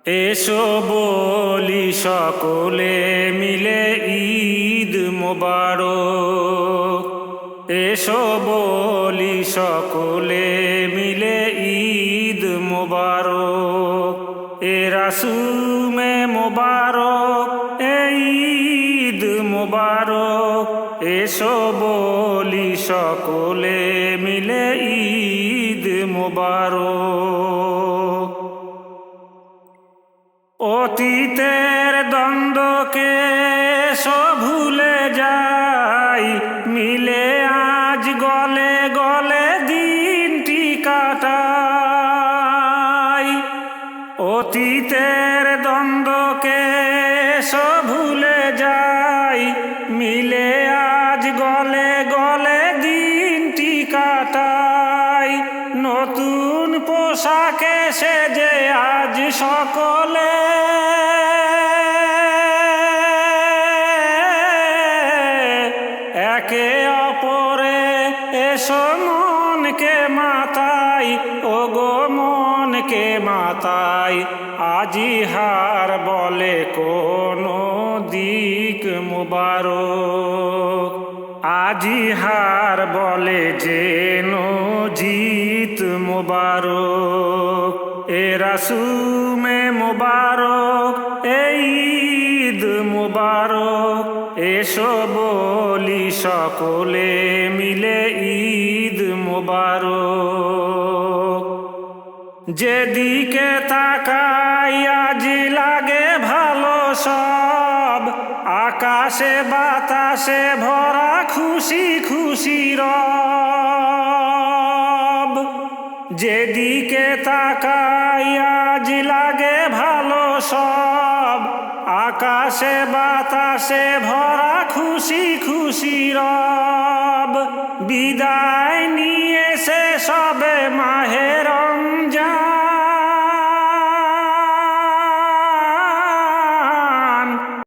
এসো বলি সকলে মিলে ঈদ মোবারক। এসো বলি সকলে মিলে ঈদ মোবারক। এ রাসুমে মোবারক এ ঈদ মোবারক। এসো বলি সকলে মিলে ঈদ মোবারক। অতীতের দ্বন্দ্বকে সব ভুলে যাই, মিলে আজ গলে গলে দিনটি কাটাই। অতীতের দ্বন্দ্বকে সব ভুলে যাই, মিলে আজ গলে গলে দিনটি কাটাই। নতুন পোশাকে সেজে আজ সকলে একে অপরে এসো মনকে মাতাই, ও গো মনকে মাতাই। আজি হার বলে কোন দিক মুবারক, আজি হার বলে যেন জিত মুবারক। এ রাসুমে মুবারক এ ঈদ মুবারক। এসো বলি সকলে মিলে ঈদ মুবারক। যেদিকে তাকাই আজ লাগে ভালো সব, আকাশে বাতাসে ভরা খুশি খুশি রব। যেদিকে তাকাই আজ লাগে ভালো সব, আকাশে বাতাসে ভরা খুশি খুশি রব। বিদায় নিয়ে সে সবে মাহের